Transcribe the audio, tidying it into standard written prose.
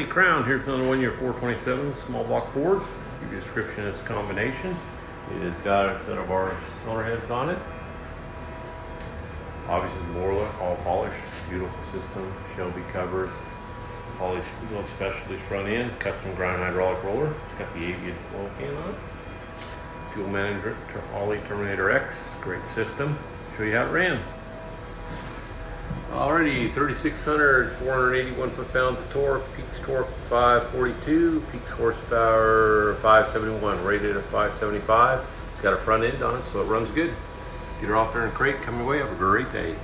Holley Crown. Here's another one, your 427 small block Ford. Give you a description of this combination. It has got a set of our cylinder heads on it. Obviously Borla, all polished, beautiful system. Shelby covers, polished Specialties front end, custom grind hydraulic roller. It's got the Aviaid Oil Pan on it. Fuel manager, Holley Terminator X, great system. Show you how it ran. Already 3,600, 481 foot-pounds of torque, peaks torque 542, peaks horsepower 571, rated at 575. It's got a front end on it, so it runs good. Get her off there in crate, come your way, have a great day.